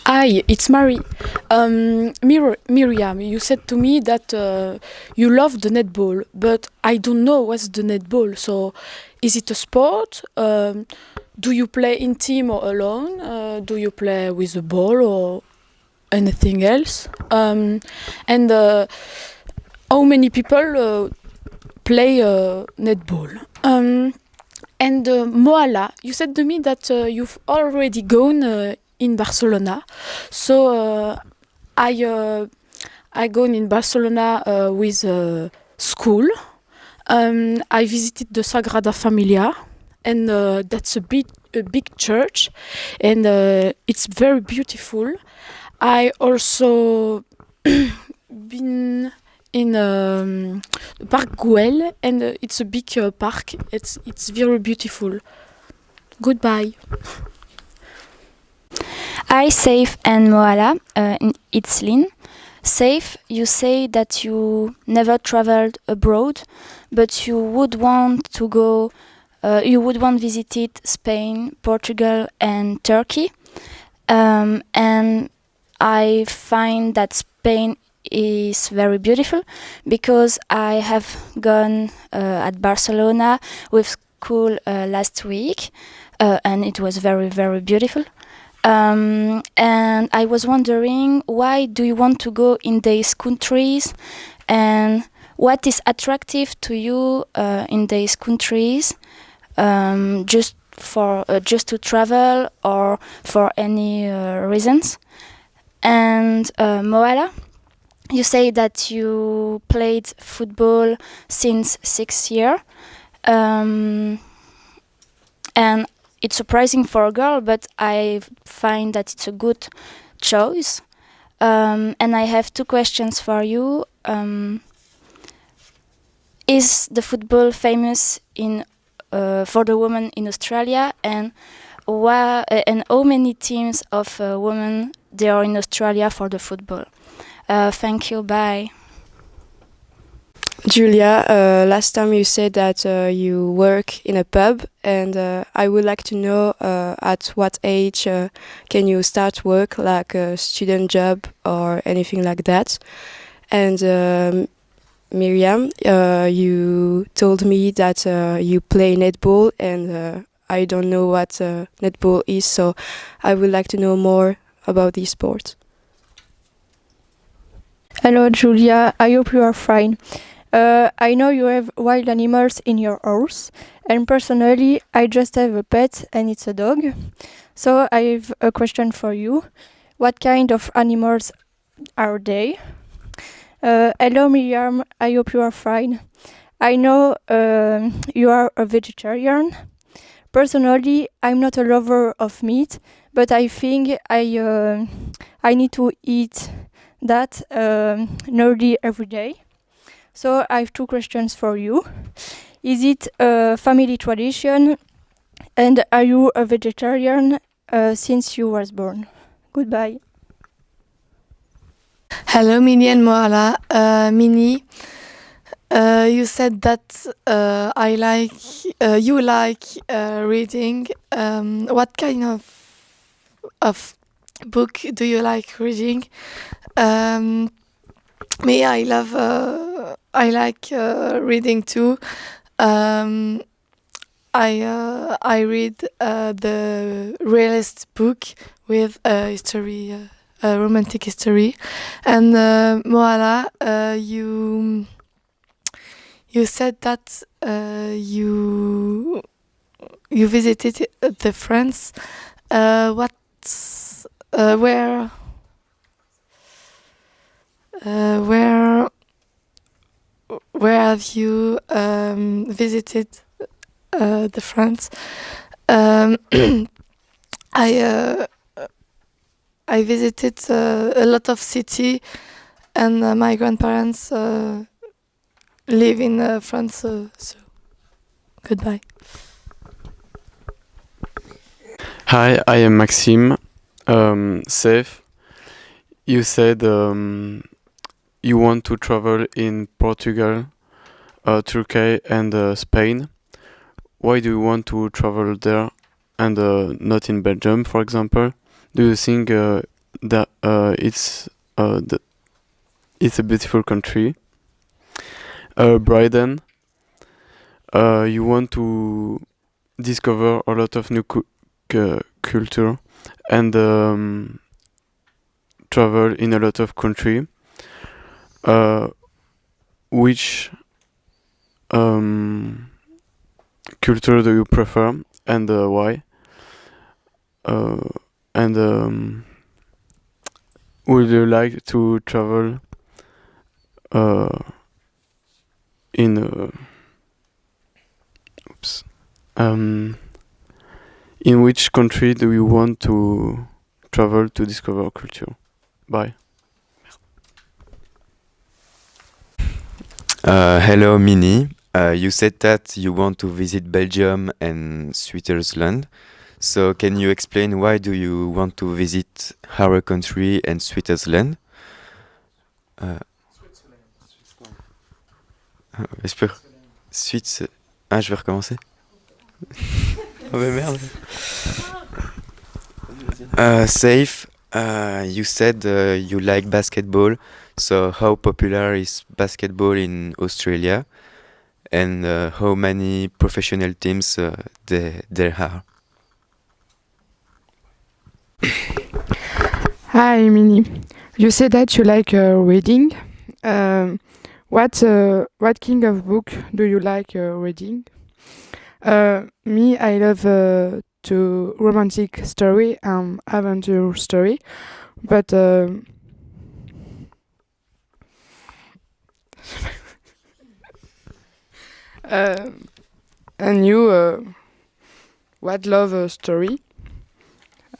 Hi, it's Mary. Miriam, you said to me that you love the netball, but I don't know what's the netball. So, is it a sport? Do you play in team or alone? Do you play with a ball or anything else? And how many people play netball? And Moala, you said to me that you've already gone in Barcelona. So I gone in Barcelona with school. I visited the Sagrada Familia, and that's a big church, and it's very beautiful. I also been in Park Güell, and it's a big park. It's very beautiful. Goodbye. Hi, Saif and Moala. It's Lynn. Saif, you say that you never traveled abroad, but you would want to go. You would want visited Spain, Portugal, and Turkey. And I find that Spain is very beautiful because I have gone at Barcelona with school last week, and it was very, very beautiful. And I was wondering, why do you want to go in these countries, and what is attractive to you in these countries, just to travel or for any reasons? And Moala, you say that you played football since 6 years, and it's surprising for a girl, but I find that it's a good choice. And I have two questions for you. Is the football famous in for the women in Australia, and how many teams of women there are in Australia for the football? Thank you. Bye. Julia, last time you said that you work in a pub, and I would like to know at what age can you start work, like a student job or anything like that. And Miriam, you told me that you play netball, and I don't know what netball is, so I would like to know more about this sport. Hello, Julia. I hope you are fine. I know you have wild animals in your house, and personally, I just have a pet, and it's a dog. So I have a question for you. What kind of animals are they? Hello, Miriam. I hope you are fine. I know you are a vegetarian. Personally, I'm not a lover of meat, but I think I need to eat that nearly every day. So I have two questions for you. Is it a family tradition, and are you a vegetarian since you was born? Goodbye. Hello, Minnie and Moala. Minnie, you said that you like reading. What kind of book do you like reading? Me, I like reading too. I read the realist book with a history, a romantic history. And Moala, you said that you visited the France. What's where have you visited the France? I I visited a lot of city, and my grandparents live in France. So goodbye. Hi, I am Maxime. Safe. You said you want to travel in Portugal, Turkey, and Spain. Why do you want to travel there and not in Belgium, for example? Do you think that it's a beautiful country. Brighton. You want to discover a lot of new culture and travel in a lot of country. Which culture do you prefer and why? And would you like to travel in in which country do you want to travel to discover culture? Bye. Hello, Minnie. You said that you want to visit Belgium and Switzerland. So can you explain why do you want to visit our country and Switzerland? Suisse. Ah, je vais recommencer. Oh mais merde. Safe. You said you like basketball. So how popular is basketball in Australia, and how many professional teams there are? Hi, Minnie. You said that you like reading. What kind of book do you like reading? Me, I love to romantic story and adventure story, but and you what love a story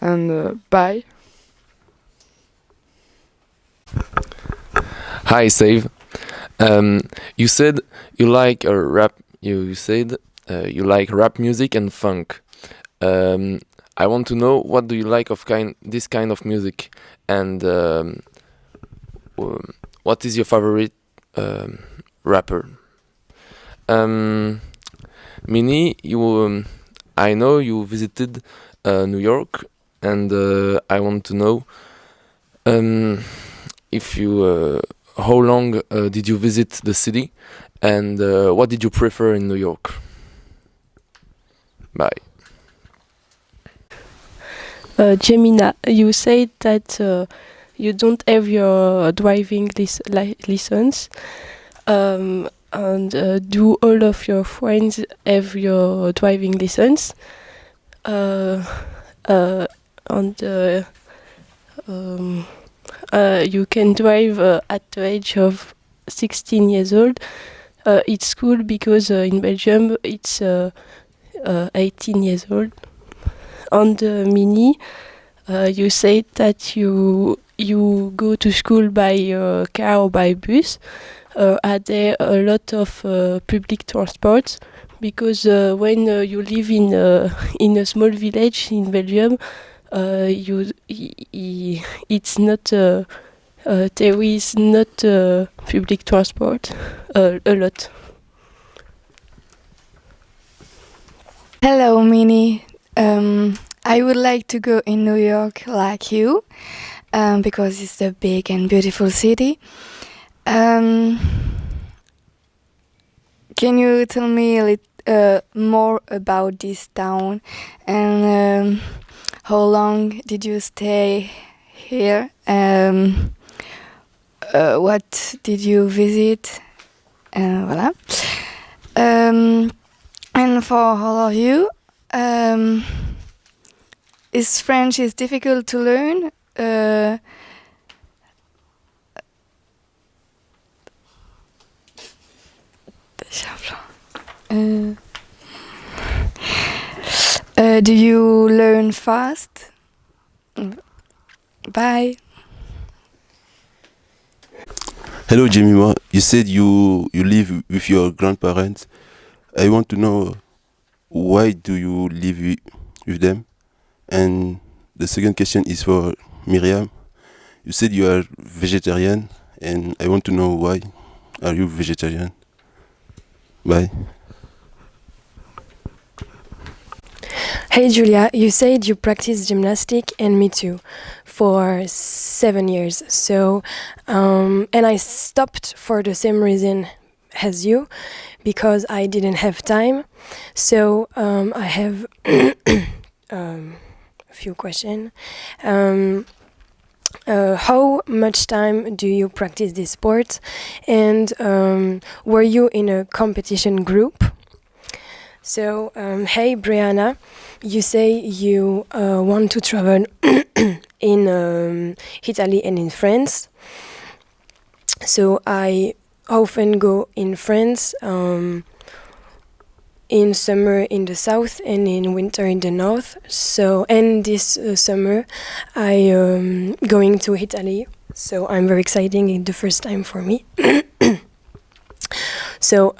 and bye. Hi, Save. You said you like rap. You said you like rap music and funk. I want to know what do you like of this kind of music, and what is your favorite rapper? Minnie, you. I know you visited New York, and I want to know if you. How long did you visit the city, and what did you prefer in New York? Bye. Jemina, you said that you don't have your driving license, and do all of your friends have your driving license? You can drive at the age of 16 years old. It's cool because in Belgium it's 18 years old. On the Minnie, you said that you go to school by car or by bus. Are there a lot of public transport? Because when you live in a small village in Belgium, it's not there is not public transport a lot. Hello, Minnie. I would like to go in New York like you, because it's a big and beautiful city. Can you tell me a little more about this town, and how long did you stay here? What did you visit? Voilà. And for all of you, is French difficult to learn? Do you learn fast? Bye. Hello, Jemima. You said you live with your grandparents. I want to know why do you live with them? And the second question is for Miriam. You said you are vegetarian, and I want to know why are you vegetarian? Bye. Hey Julia, you said you practice gymnastics, and me too. for 7 years. So, and I stopped for the same reason as you, because I didn't have time. So I have a few questions. How much time do you practice this sport? And were you in a competition group? So, hey Brianna, you say you want to travel in Italy and in France. So I often go in France, in summer in the south and in winter in the north. So, and this summer I going to Italy. So I'm very exciting. It's the first time for me. So,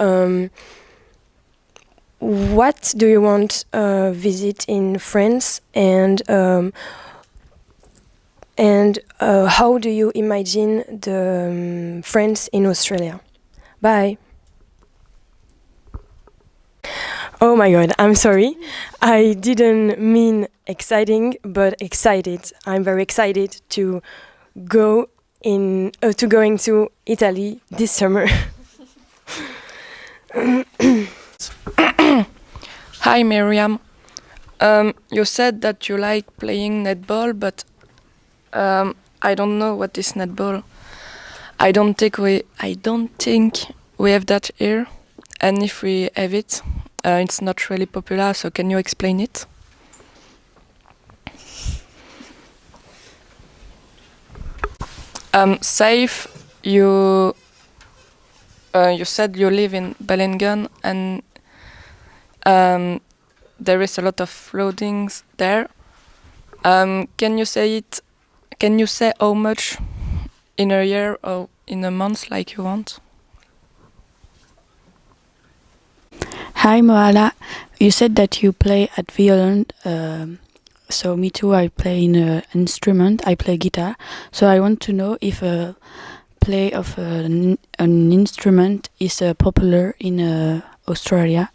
what do you want visit in France, and how do you imagine the France in Australia? Bye. Oh my god, I'm sorry. I didn't mean exciting, but excited. I'm very excited to go going to Italy this summer. Hi Miriam. You said that you like playing netball, but I don't know what is netball. I don't think we have that here, and if we have it, it's not really popular. So can you explain it? Safe. You said you live in Bellingham, and there is a lot of floodings there. Can you say it? Can you say how much in a year or in a month, like you want? Hi Moala, you said that you play at violin. So me too. I play in an instrument. I play guitar. So I want to know if play of an instrument is popular in Australia.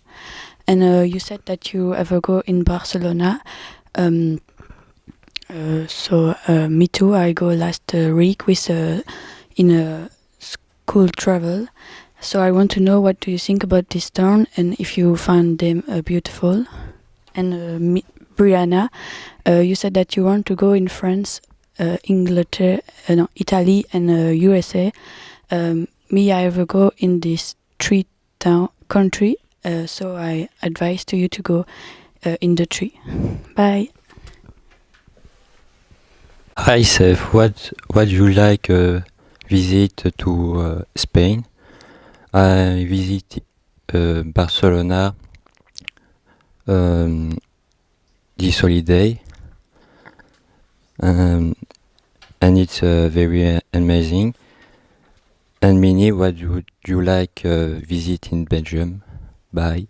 And you said that you ever go in Barcelona. So me too. I go last week with in a school travel. So I want to know what do you think about this town and if you find them beautiful. And Brianna, you said that you want to go in France, Inglaterra, no, Italy, and USA. Me, I ever go in this country. So I advise to you to go in the tree. Bye. Hi Seth, what you like visit to Spain? I visit Barcelona this holiday, and it's very amazing. And Minnie, what would you like visit in Belgium? Bye.